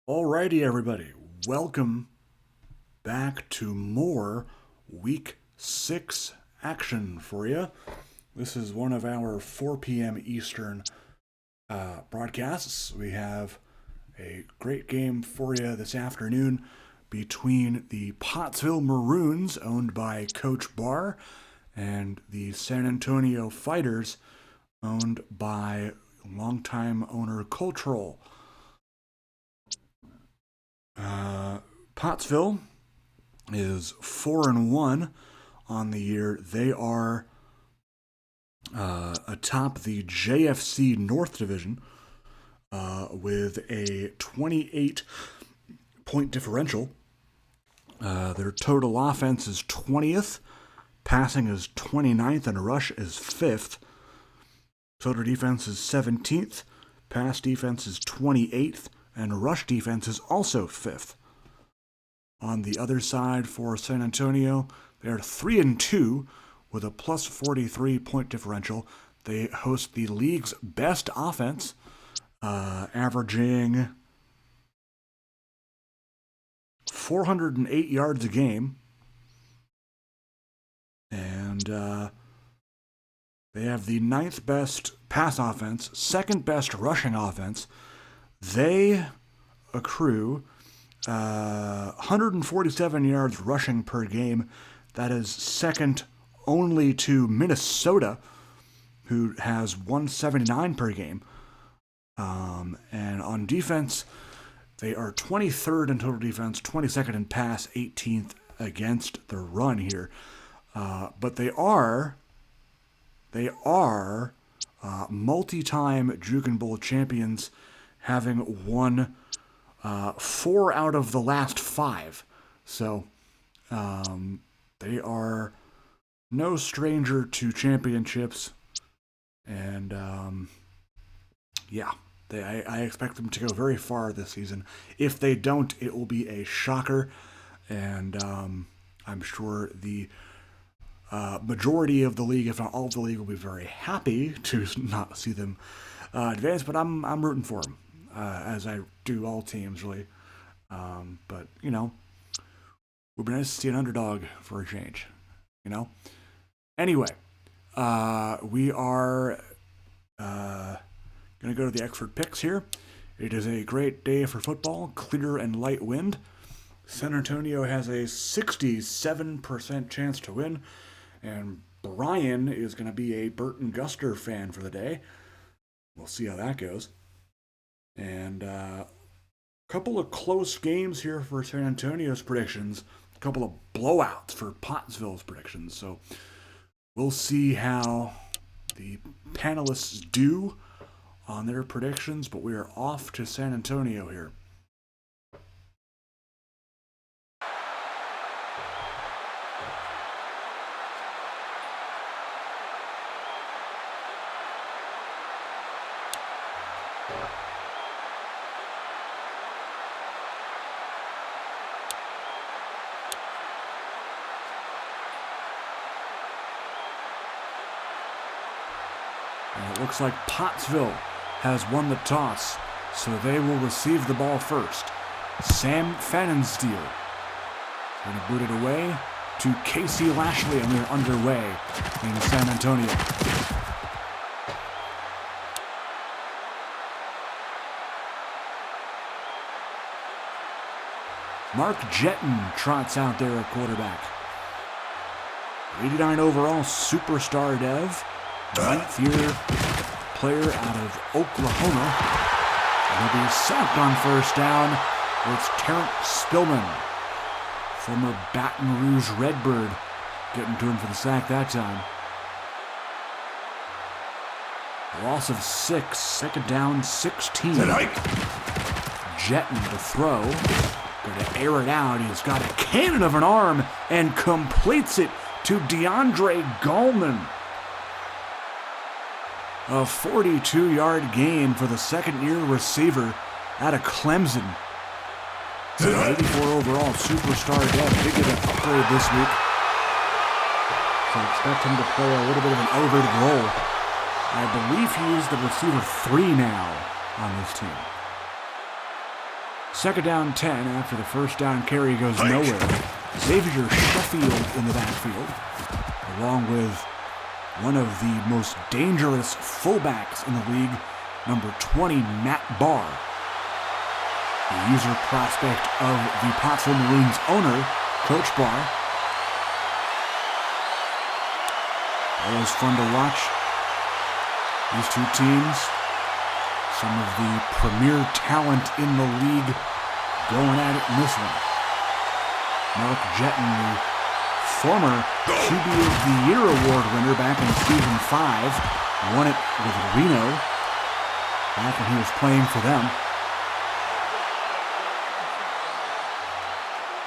Alrighty, everybody. Welcome back to more Week 6 action for you. This is one of our 4 p.m. Eastern broadcasts. We have a great game for you this afternoon between the Pottsville Maroons, owned by Coach Barr, and the San Antonio Fighters, owned by longtime owner Cultural. Pottsville is 4-1 on the year. They are atop the JFC North Division with a 28-point differential. Their total offense is 20th, passing is 29th, and rush is 5th. Total defense is 17th, pass defense is 28th, and rush defense is also 5th. On the other side for San Antonio, they're 3-2 with a plus 43 point differential. They host the league's best offense, averaging 408 yards a game. And they have the 9th best pass offense, 2nd best rushing offense. They accrue 147 yards rushing per game. That is second only to Minnesota, who has 179 per game. And on defense, they are 23rd in total defense, 22nd in pass, 18th against the run here. But they are multi-time Jukin Bowl champions, having won 4 out of the last 5. So they are no stranger to championships. And I expect them to go very far this season. If they don't, it will be a shocker. And I'm sure the majority of the league, if not all of the league, will be very happy to not see them advance. But I'm rooting for them. As I do all teams, really. But, it would be nice to see an underdog for a change, Anyway, we are going to go to the expert picks here. It is a great day for football, clear and light wind. San Antonio has a 67% chance to win, and Brian is going to be a Burton Guster fan for the day. We'll see how that goes. And a couple of close games here for San Antonio's predictions. A couple of blowouts for Pottsville's predictions. So we'll see how the panelists do on their predictions. But we are off to San Antonio here. And it looks like Pottsville has won the toss, so they will receive the ball first. Sam Fannenstiel going to boot it away to Casey Lashley, and they're underway in San Antonio. Mark Jetton trots out there at quarterback. 89 overall superstar dev. 9th year player out of Oklahoma. And he'll be sacked on first down. It's Terrence Spillman, former Baton Rouge Redbird, getting to him for the sack that time. A loss of 6, 2nd down, 16. Jetton to throw. Going to air it out. He's got a cannon of an arm and completes it to DeAndre Gallman. A 42-yard gain for the second-year receiver out of Clemson. 84 overall superstar depth. Big an upgrade this week. So I expect him to play a little bit of an elevated role. I believe he is the receiver 3 now on this team. Second down 10 after the first down carry goes nowhere. Xavier Sheffield in the backfield, along with one of the most dangerous fullbacks in the league, number 20, Matt Barr. The user prospect of the Pottsville Maroons owner, Coach Barr. Always fun to watch. These two teams, some of the premier talent in the league going at it in this one. Mark Jetton, the former QB of the Year award winner back in season 5, won it with Reno back when he was playing for them.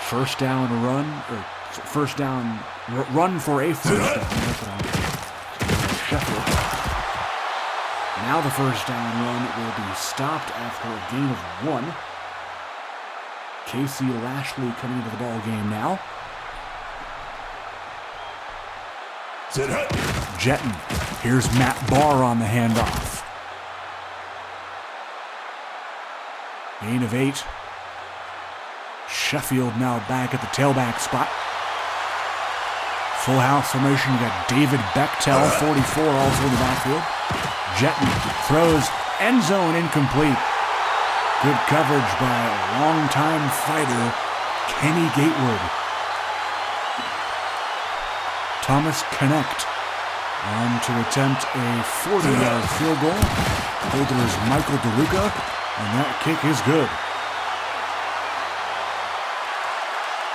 First down run for a first down. That's what I'm Sheffield. Now the first down run will be stopped after a gain of 1. Casey Lashley coming into the ball game now. Jetton. Here's Matt Barr on the handoff. Gain of 8. Sheffield now back at the tailback spot. Full house formation. You got David Bechtel, 44, also in the backfield. Jetton throws, end zone incomplete. Good coverage by longtime fighter Kenny Gatewood. Thomas Connect on to attempt a 40-yard field goal. Holder is Michael DeLuca, and that kick is good.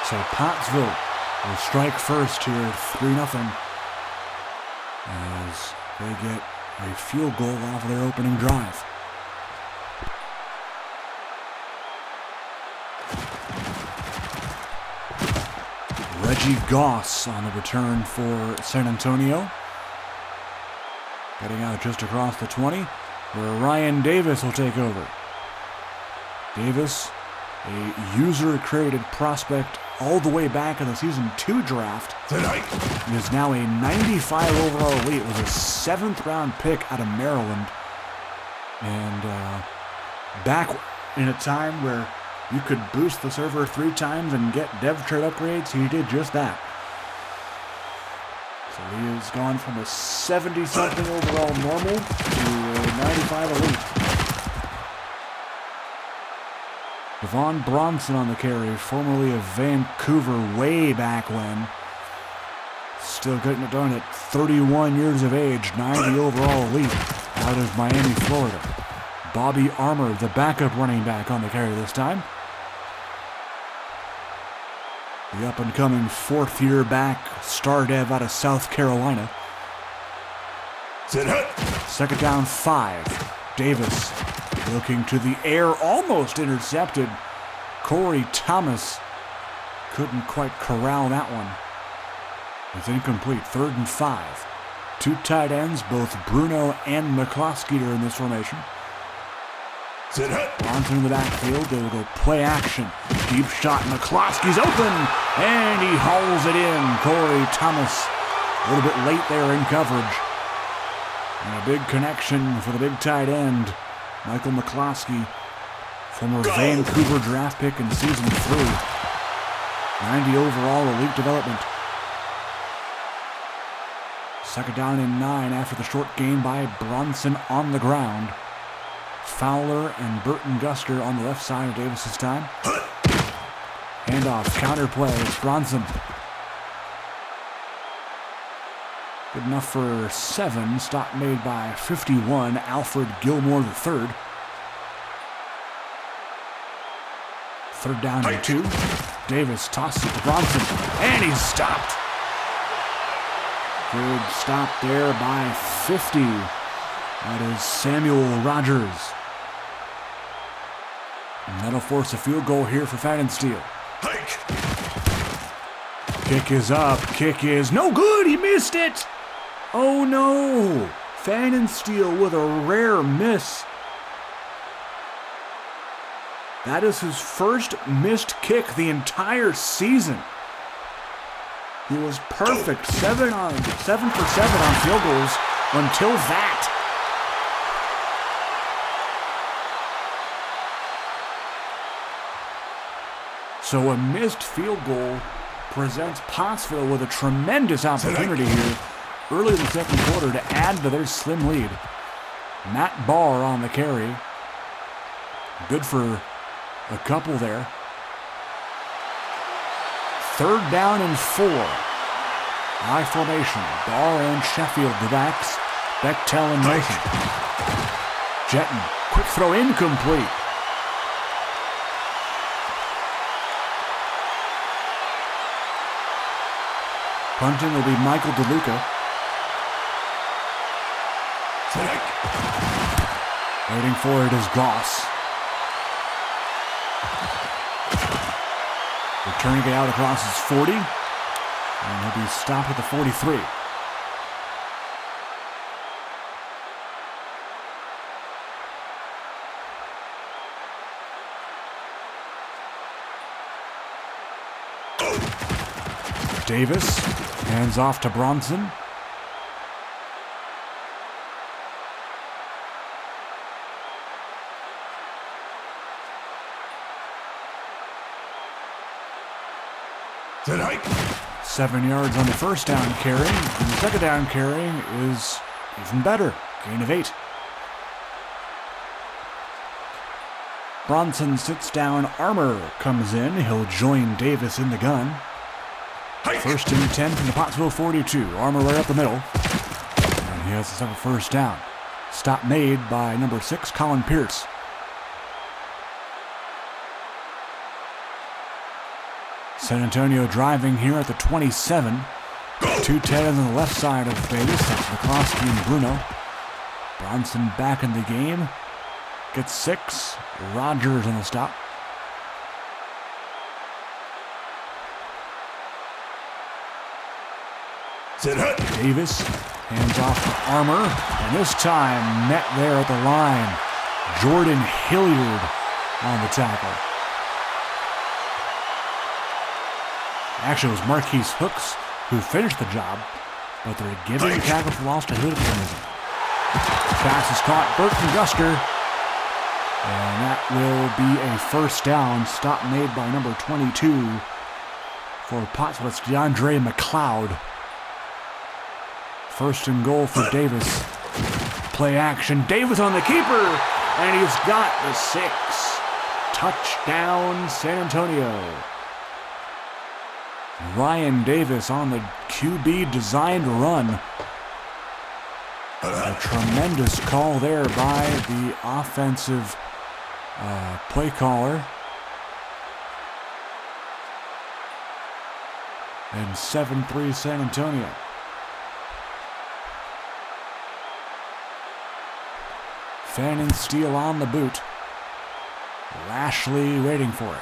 So Pottsville will strike first here, 3-0, as they get a field goal off their opening drive. Reggie Goss on the return for San Antonio. Getting out just across the 20, where Ryan Davis will take over. Davis, a user-created prospect all the way back in the Season 2 draft. He is now a 95 overall elite. It was a 7th-round pick out of Maryland. And back in a time where you could boost the server 3 times and get dev trade upgrades, he did just that. So he has gone from a 70-something overall normal to a 95 elite. Devon Bronson on the carry, formerly of Vancouver way back when. Still getting it done at 31 years of age, 90 overall elite, out of Miami, Florida. Bobby Armour, the backup running back, on the carry this time. The up-and-coming 4th-year back, star dev out of South Carolina. Second down 5. Davis looking to the air, almost intercepted. Corey Thomas couldn't quite corral that one. It's incomplete. 3rd and 5. 2 tight ends, both Bruno and McCloskey are in this formation. Bronson in the backfield. They will go play action. Deep shot. McCloskey's open, and he hauls it in. Corey Thomas a little bit late there in coverage. And a big connection for the big tight end, Michael McCloskey, former Vancouver draft pick in Season 3. 90 overall elite development. Second down and 9 after the short gain by Bronson on the ground. Fowler and Burton Guster on the left side of Davis's time. Handoff, counter play, it's Bronson. Good enough for 7. Stop made by 51, Alfred Gilmore III. 3rd down and 2. Davis tosses it to Bronson, and he's stopped. Good stop there by 50. That is Samuel Rogers. And that'll force a field goal here for Fanninsteel. Kick is up. Kick is no good. He missed it. Oh no. Fanninsteel with a rare miss. That is his first missed kick the entire season. He was perfect. 7 for 7 on field goals until that. So a missed field goal presents Pottsville with a tremendous opportunity here early in the second quarter to add to their slim lead. Matt Barr on the carry. Good for a couple there. 3rd down and 4. I formation. Barr and Sheffield the backs. Bechtel in motion. Jetton. Quick throw incomplete. Punting will be Michael DeLuca. Waiting for it is Goss. Returning it out across his 40. And he'll be stopped at the 43. Davis hands off to Bronson. Tonight. 7 yards on the first down carry, and the second down carry is even better. Gain of 8. Bronson sits down. Armour comes in. He'll join Davis in the gun. First and 10 from the Pottsville 42. Armour right up the middle. And he has a separate first down. Stop made by number 6, Colin Pierce. San Antonio driving here at the 27. 2 tight ends on the left side of Davis. That's McCloskey and Bruno. Bronson back in the game. Gets 6. Rogers on the stop. Davis hands off to Armour. And this time met there at the line. Jordan Hilliard on the tackle. Actually, it was Marquise Hooks who finished the job, but they're giving the tackle for loss to Hilliard for some reason. Pass is caught. Burton Guster. And that will be a first down. Stop made by number 22 for Pottsville. It's DeAndre McLeod. First and goal for Davis. Play action. Davis on the keeper. And he's got the 6. Touchdown, San Antonio. Ryan Davis on the QB designed run. A tremendous call there by the offensive play caller. And 7-3 San Antonio. Fannin Steele on the boot. Lashley waiting for it.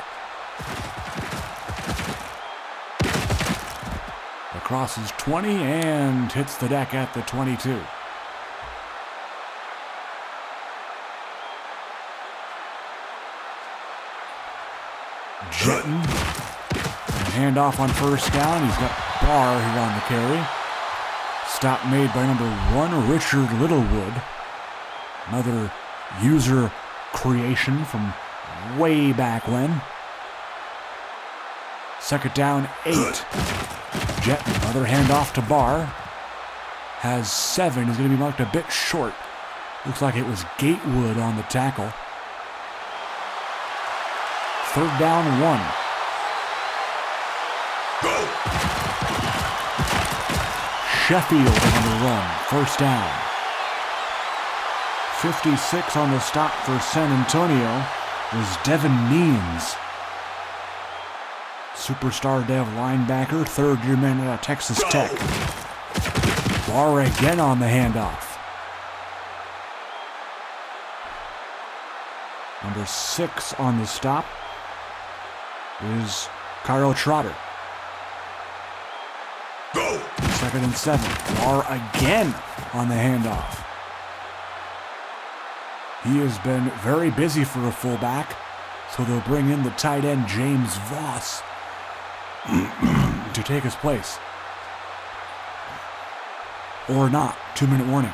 Crosses 20 and hits the deck at the 22. Jetton. Handoff on first down. He's got Barr here on the carry. Stop made by number 1, Richard Littlewood. Another user creation from way back when. Second down, 8. Jetton, another handoff to Barr. Has 7. He's going to be marked a bit short. Looks like it was Gatewood on the tackle. Third down, 1. Go. Sheffield on the run. First down. 56 on the stop for San Antonio was Devin Means. Superstar Dev linebacker, third-year man at Texas Tech. Barr again on the handoff. Number 6 on the stop is Cairo Trotter. Go. Second and 7. Barr again on the handoff. He has been very busy for a fullback, so they'll bring in the tight end James Voss to take his place. Or not. 2-minute warning.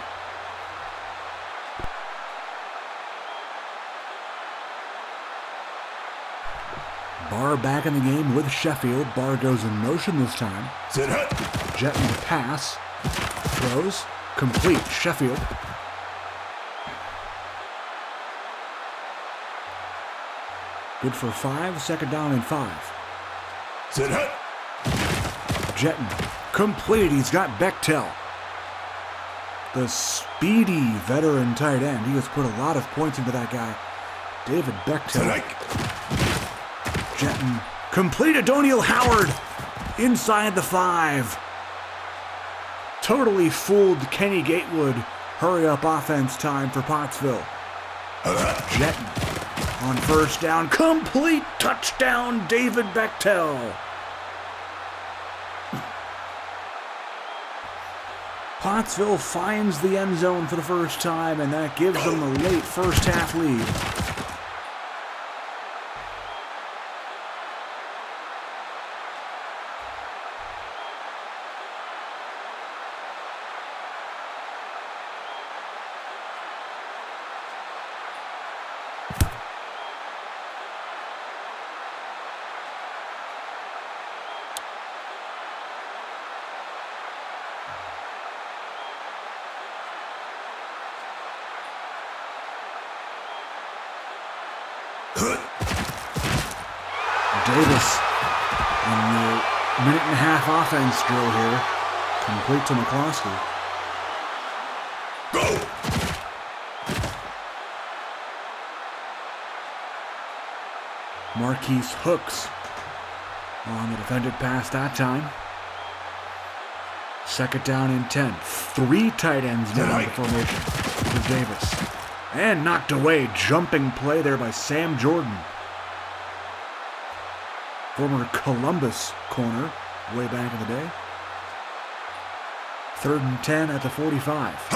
Barr back in the game with Sheffield. Barr goes in motion this time. Jetton to pass. Throws. Complete. Sheffield. Good for 5. Second down and 5. Jetton. Complete. He's got Bechtel. The speedy veteran tight end. He has put a lot of points into that guy. David Bechtel. Jetton. Complete. Adoniel Howard. Inside the 5. Totally fooled Kenny Gatewood. Hurry up offense time for Pottsville. Jetton. On first down. Complete. Touchdown David Bechtel. Pottsville finds the end zone for the first time, and that gives them a late first half lead. Davis in the minute-and-a-half offense drill here. Complete to McCloskey. Marquise Hooks on the defended pass that time. Second down and 10. 3 tight ends now in the formation for Davis. And knocked away. Jumping play there by Sam Jordan. Former Columbus corner way back in the day. 3rd and 10 at the 45.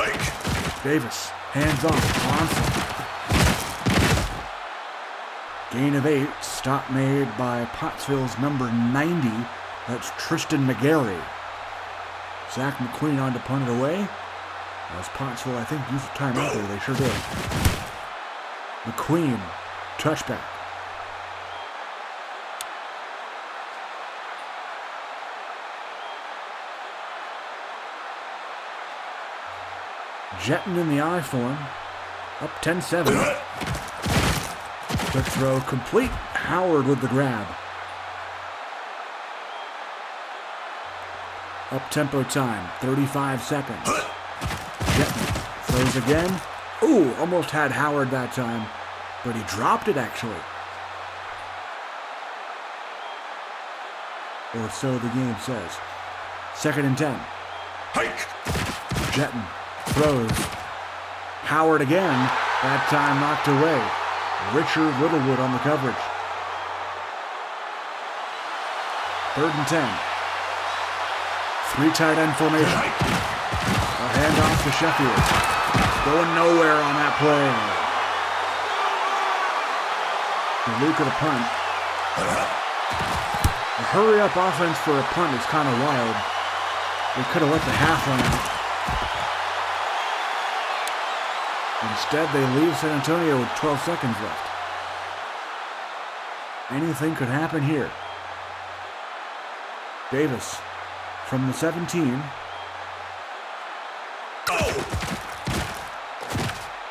Davis, hands off, Bonson. Gain of 8, stop made by Pottsville's number 90. That's Tristan McGarry. Zach McQueen on to punt it away. As Pottsville, I think, used a timeout there. They sure did. McQueen, touchback. Jetton in the I form. Up 10-7. Quick throw complete. Howard with the grab. Up-tempo time. 35 seconds. Jetton throws again. Ooh, almost had Howard that time. But he dropped it actually. Or so the game says. 2nd and 10. Jetton throws. Howard again. That time knocked away. Richard Littlewood on the coverage. 3rd and 10. 3 tight end formation. A handoff to Sheffield. Going nowhere on that play. The Luke of the punt. A hurry-up offense for a punt is kind of wild. They could have let the half run out. Instead, they leave San Antonio with 12 seconds left. Anything could happen here. Davis from the 17.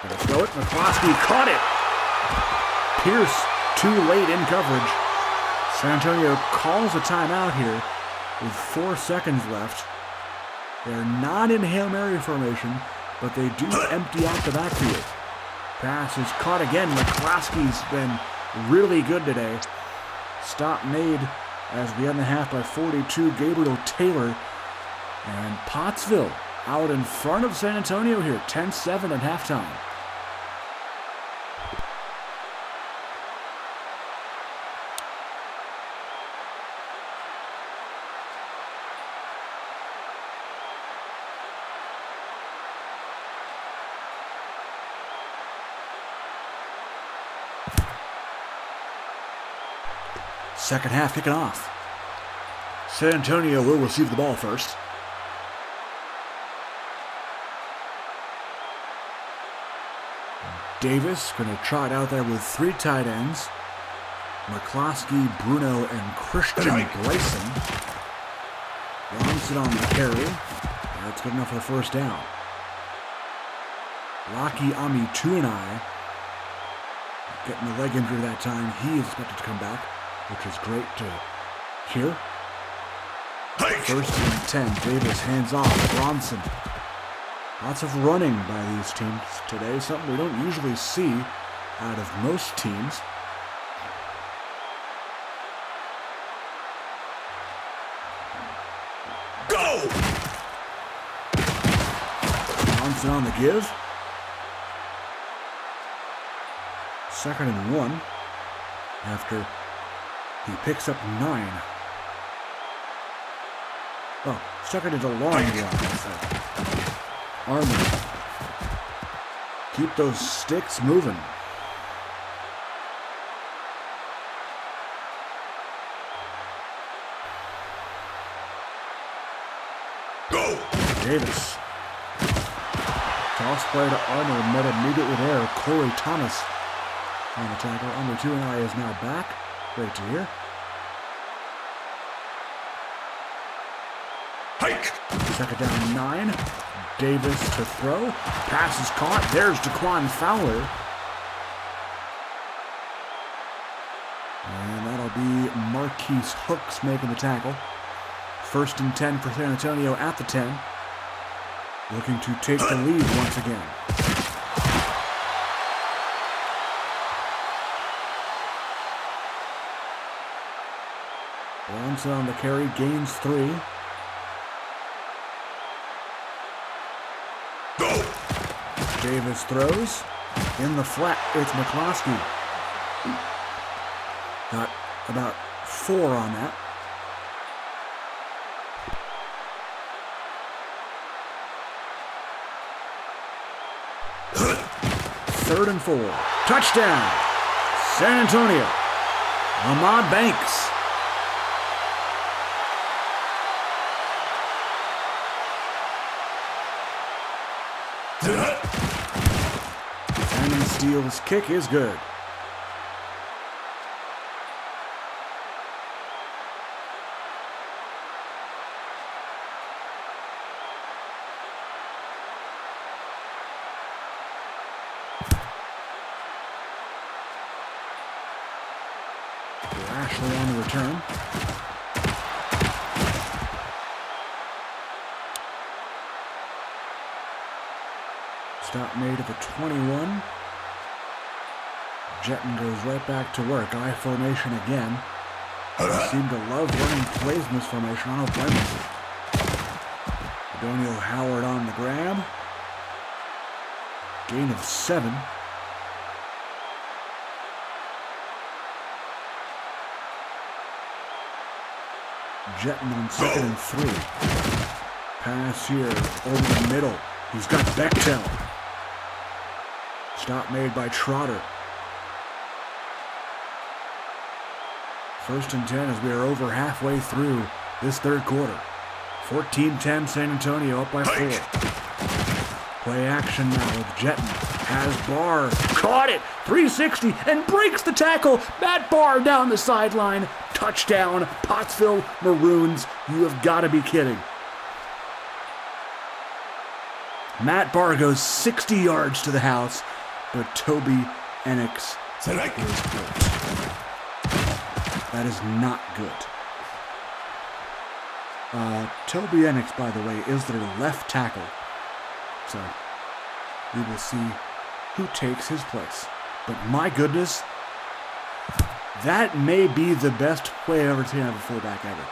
Gonna throw it. McCloskey caught it. Pierce too late in coverage. San Antonio calls a timeout here with 4 seconds left. They're not in Hail Mary formation, but they do empty out the backfield. Pass is caught again. McCloskey's been really good today. Stop made as we end the half by 42, Gabriel Taylor. And Pottsville out in front of San Antonio here, 10-7 at halftime. Second half kicking off. San Antonio will receive the ball first. Davis going to trot out there with 3 tight ends. McCloskey, Bruno, and Christian Bryson. Bronson on the carry. That's good enough for the first down. Rocky Ami Tuanai getting the leg injury that time. He is expected to come back, which is great to hear. First and 10. Davis hands off. Bronson. Lots of running by these teams today, something we don't usually see out of most teams. Go! Bronson on the give. 2nd and 1 after he picks up 9. Oh, 2nd and a long one. Army. Keep those sticks moving. Go! Davis. Toss play to Armour, met immediately there. Corey Thomas on the tackle. Armour 2-I is now back. Great to hear. Hike! 2nd down 9. Davis to throw. Pass is caught. There's Daquan Fowler. And that'll be Marquise Hooks making the tackle. 1st and 10 for San Antonio at the 10. Looking to take the lead once again. Bronson on the carry, gains 3. Davis throws. In the flat, it's McCloskey. Got about 4 on that. Third and 4. Touchdown! San Antonio. Ahmad Banks. Simon Steele's kick is good. Lashley on the return. Stop made at the 21. Jetton goes right back to work. I formation again. They seem to love running plays in this formation. I don't blame them. Adonio Howard on the grab. Gain of 7. Jetton on 2nd and 3. Pass here over the middle. He's got Bechtel. Stop made by Trotter. 1st and 10 as we are over halfway through this third quarter. 14-10 San Antonio up by 4. Play action now with Jetton. Has Barr. Caught it. 360 and breaks the tackle. Matt Barr down the sideline. Touchdown. Pottsville Maroons. You have got to be kidding. Matt Barr goes 60 yards to the house, but Toby Enix is hurt. That is not good. Toby Enix, by the way, is their left tackle. So we will see who takes his place. But my goodness, that may be the best play I've ever seen out of a fullback ever.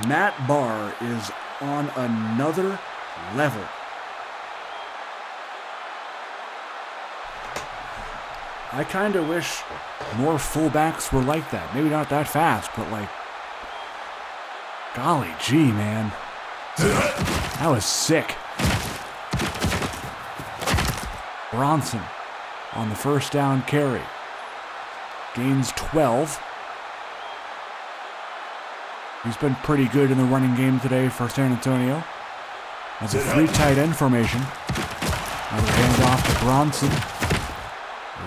Matt Barr is on another level. I kind of wish more fullbacks were like that. Maybe not that fast, but like, golly gee, man. That was sick. Bronson on the 1st down carry. Gains 12. He's been pretty good in the running game today for San Antonio. As a 3 tight end formation. Another handoff to Bronson.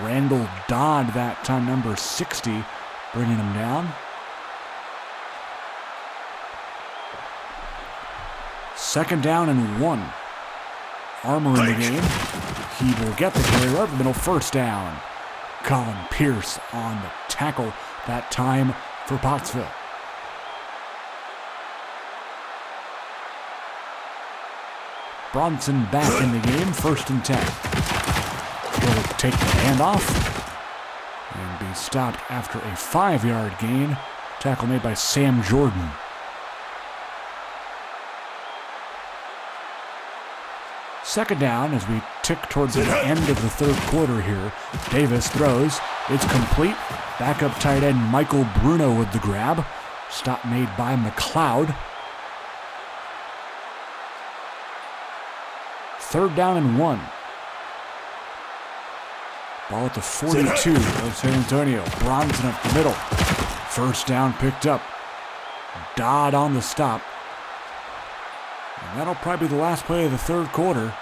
Randall Dodd that time, number 60, bringing him down. Second down and 1. Armour in the game. He will get the carry right up the middle. First down. Colin Pierce on the tackle that time for Pottsville. Bronson back in the game. 1st and 10. He'll take the handoff and be stopped after a 5-yard gain. Tackle made by Sam Jordan. Second down as we tick towards the end of the 3rd quarter here. Davis throws. It's complete. Backup tight end Michael Bruno with the grab. Stop made by McLeod. 3rd down and 1. Ball at the 42 of San Antonio. Bronson up the middle. First down picked up. Dodd on the stop. And that'll probably be the last play of the 3rd quarter.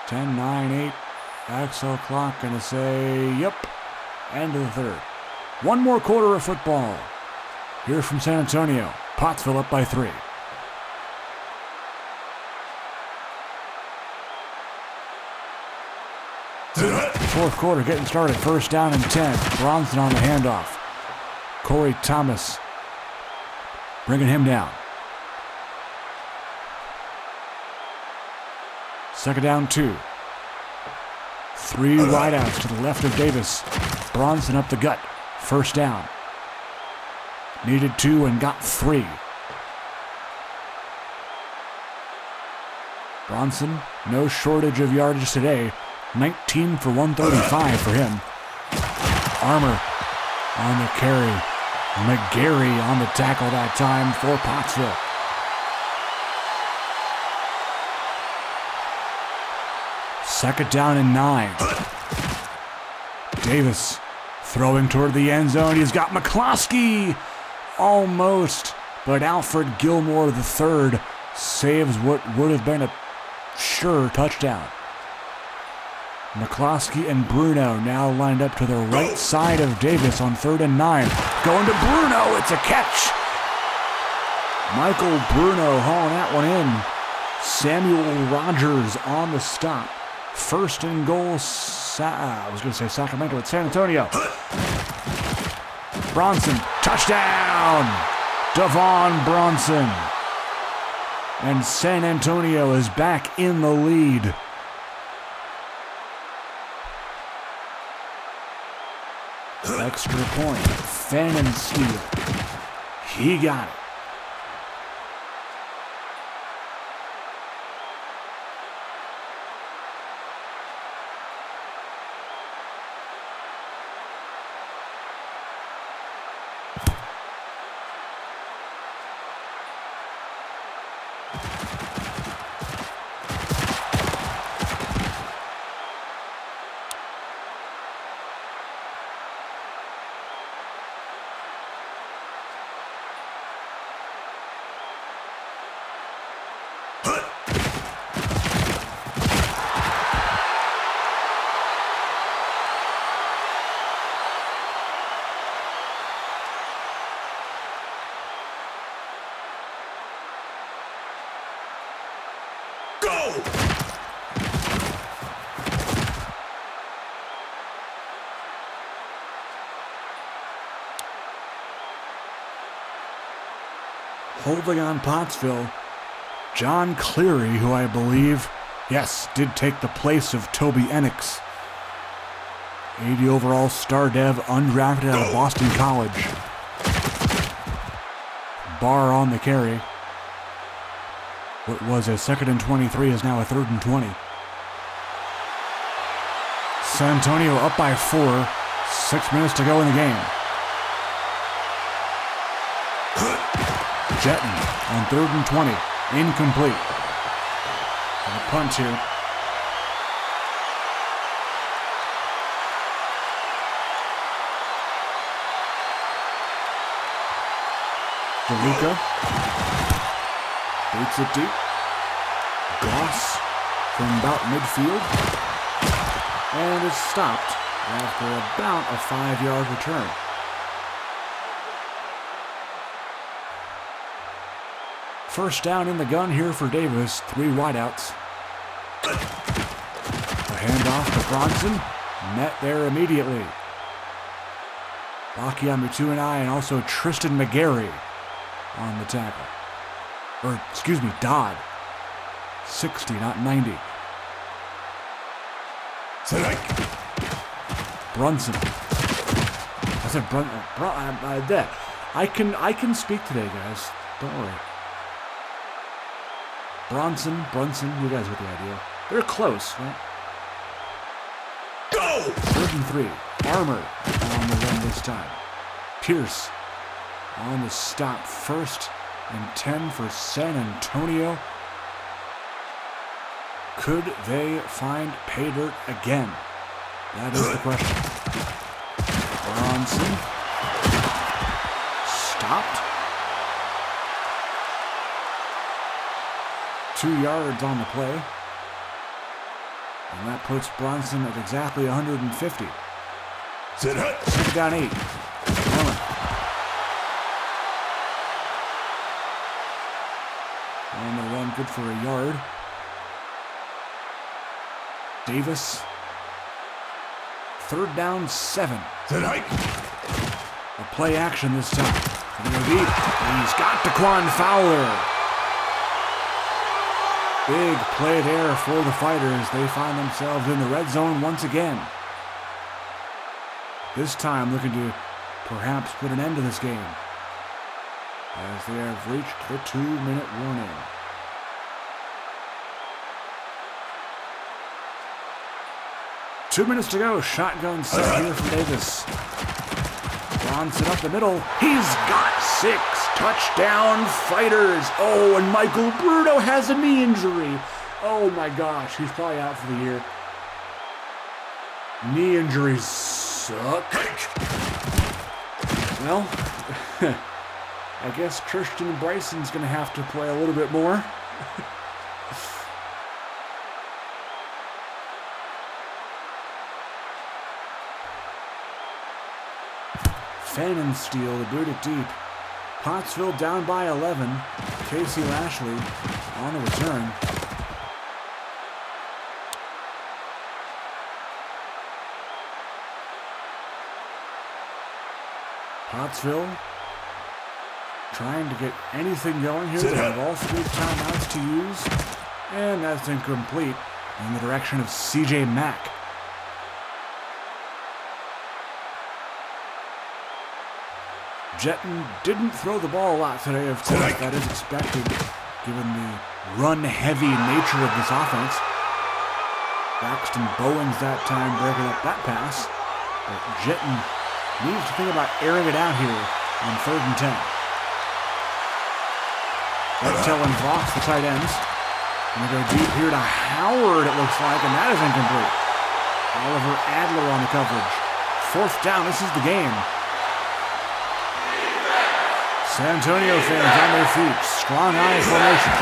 10, 9, 8. Axel clock gonna say, yep. End of the 3rd. One more quarter of football. Here from San Antonio. Pottsville up by 3. Fourth quarter getting started. First down and 10. Bronson on the handoff. Corey Thomas bringing him down. Second down 2. 3 wideouts to the left of Davis. Bronson up the gut. First down. Needed 2 and got 3. Bronson, no shortage of yardage today. 19 for 135 for him. Armour on the carry. McGarry on the tackle that time for Pottsville. Second down and 9. Davis throwing toward the end zone. He's got McCloskey. Almost. But Alfred Gilmore III saves what would have been a sure touchdown. McCloskey and Bruno now lined up to the right side of Davis on 3rd and 9. Going to Bruno. It's a catch. Michael Bruno hauling that one in. Samuel Rogers on the stop. 1st and goal. I was going to say Sacramento. It's San Antonio. Bronson. Touchdown. Devon Bronson. And San Antonio is back in the lead. Extra point. Fannin steal. He got it. Holding on Pottsville, John Cleary, who I believe, yes, did take the place of Toby Enix. 80 overall star dev, undrafted out of Boston College. Barr on the carry. What was a 2nd and 23 is now a 3rd and 20. San Antonio up by 4. 6 minutes to go in the game. Jetton on 3rd and 20. Incomplete. And a punt here. DeLuca. Baits it deep. Goss from about midfield. and is stopped after about a 5-yard return. First down in the gun here for Davis, 3 wideouts. A handoff to Bronson, met there immediately. Rocky on Mutuanai and also Tristan McGarry on the tackle. Or, excuse me, Dodd. 60, not 90. Brunson. I said I can speak today, guys. Don't worry. Brunson, you guys get the idea. They're close, right? Go! 3rd and 3. Armour on the run this time. Pierce on the stop. 1st and 10 for San Antonio. Could they find pay dirt again? That is the question. Bronson. Stopped. 2 yards on the play. And that puts Bronson at exactly 150. Second down 8. Allen. On the run, good for a yard. Davis. 3rd down 7. A play action this time. He's got Daquan Fowler. Big play there for the Fighters. They find themselves in the red zone once again. This time looking to perhaps put an end to this game, as they have reached the 2-minute warning. Two minutes to go. Shotgun set here from Davis. Bronson up the middle. He's got 6. Touchdown Fighters. Oh, and Michael Bruno has a knee injury. Oh my gosh, he's probably out for the year. Knee injuries suck. Well, I guess Christian Bryson's going to have to play a little bit more. Fannin steal to boot it deep. Pottsville down by 11. Casey Lashley on the return. Pottsville trying to get anything going here. They have all 3 timeouts to use. And that's incomplete in the direction of C.J. Mack. Jetton didn't throw the ball a lot today, of course. That is expected, given the run-heavy nature of this offense. Braxton Bowens that time breaking up that pass. But Jetton needs to think about airing it out here on 3rd and 10. Bechtel and Voss, the tight ends. Going to go deep here to Howard, it looks like, and that is incomplete. Oliver Adler on the coverage. 4th down, this is the game. San Antonio fans on their feet. Strong eye formation.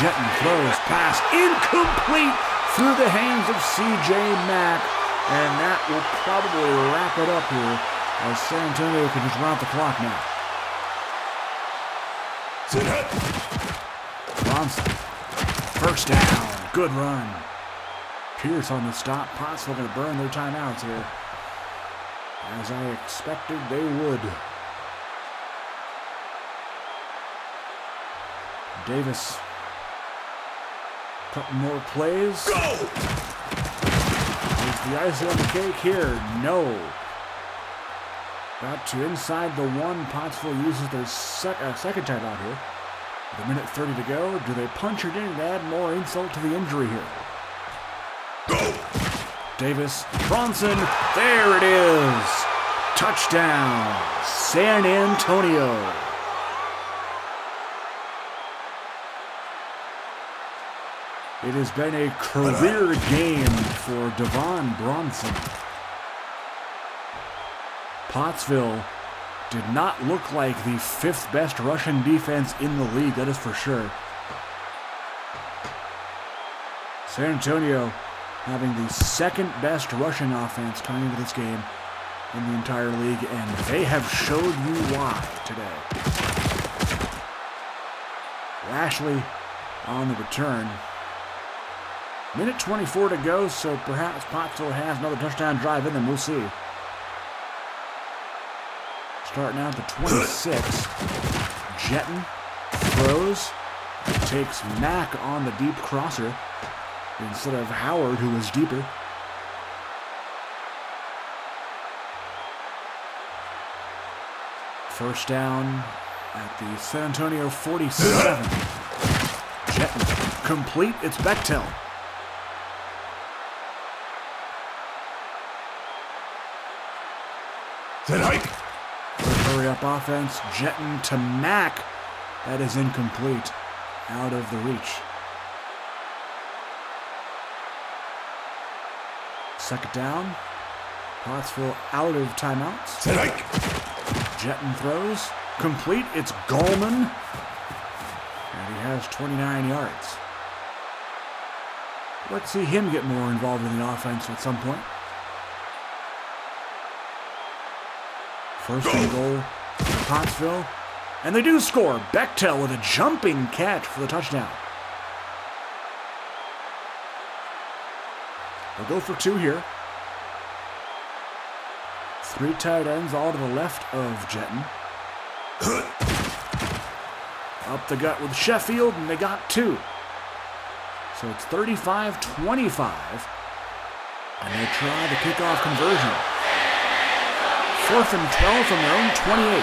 Jetton throws, pass, incomplete through the hands of C.J. Mack. And that will probably wrap it up here as San Antonio can just run out the clock now. Bronson. 1st down. Good run. Pierce on the stop. Pottsville going to burn their timeouts here, as I expected they would. Davis. Couple more plays. Go! Is the icing on the cake here? No. Got to inside the 1. Pottsville uses their second timeout here. With 1:30 to go. Do they punch it in and add more insult to the injury here? Go! Davis. Bronson. There it is. Touchdown. San Antonio. It has been a career game for Devon Bronson. Pottsville did not look like the 5th best rushing defense in the league, that is for sure. San Antonio having the second best rushing offense coming into this game in the entire league, and they have showed you why today. Lashley on the return. Minute 24 to go, so perhaps Pottsville has another touchdown drive in them. We'll see. Starting out at the 26. Jetton throws. Takes Mack on the deep crosser instead of Howard, who was deeper. First down at the San Antonio 47. Jetton complete. It's Bechtel. Hurry up offense. Jetton to Mack. That is incomplete. Out of the reach. Second down. Pottsville out of timeouts. Jetton throws. Complete. It's Gallman. And he has 29 yards. I'd like to see him get more involved in the offense at some point. First and goal for Pottsville. And they do score. Bechtel with a jumping catch for the touchdown. They'll go for two here. Three tight ends all to the left of Jetton. Up the gut with Sheffield, and they got two. So it's 35-25. And they try the kickoff conversion. 4th and 12 from their own 28.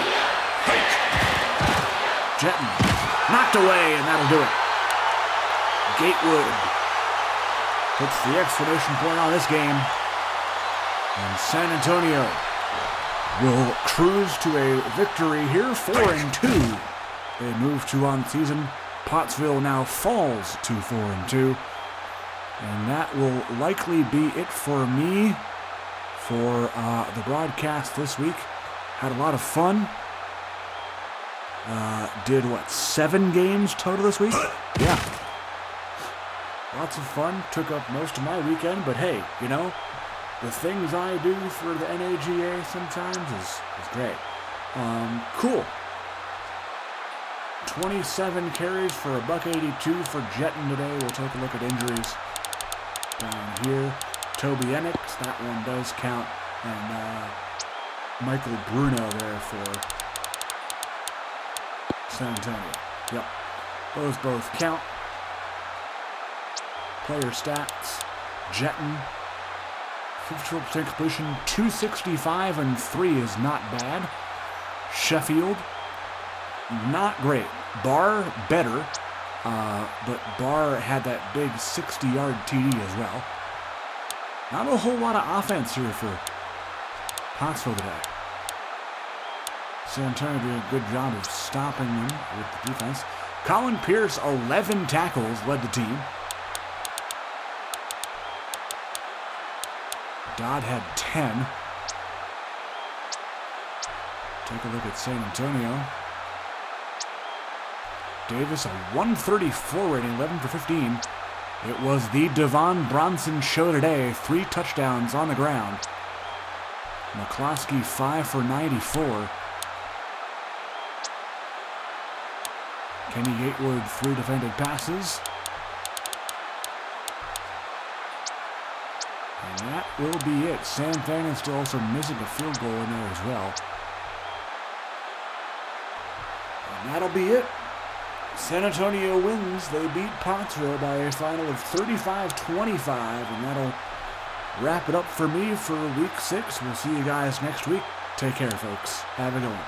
Jetton knocked away, and that'll do it. Gatewood puts the exclamation point on this game. And San Antonio will cruise to a victory here, 4-2. They move to on the season. Pottsville now falls to 4-2. And that will likely be it for me for the broadcast this week. Had a lot of fun. Did 7 games total this week? Yeah. Lots of fun. Took up most of my weekend, but hey, you know, the things I do for the NAGA sometimes is great. Cool. 27 carries for $182 for Jetton today. We'll take a look at injuries down here. Toby Enix, that one does count. And Michael Bruno there for San Antonio. Yep. Those both count. Player stats. Jetton, 54% completion, 265 and 3 is not bad. Sheffield, not great. Barr, better. But Barr had that big 60-yard TD as well. Not a whole lot of offense here for Pottsville today. San Antonio doing a good job of stopping them with the defense. Colin Pierce, 11 tackles, led the team. Dodd had 10. Take a look at San Antonio. Davis, a 134 rating, 11 for 15. It was the Devon Bronson show today. 3 touchdowns on the ground. McCloskey, 5 for 94. Kenny Gatewood, 3 defended passes. And that will be it. Sam Fannin still also missing a field goal in there as well. And that'll be it. San Antonio wins. They beat Pottsville by a final of 35-25, and that'll wrap it up for me for week 6. We'll see you guys next week. Take care, folks. Have a good one.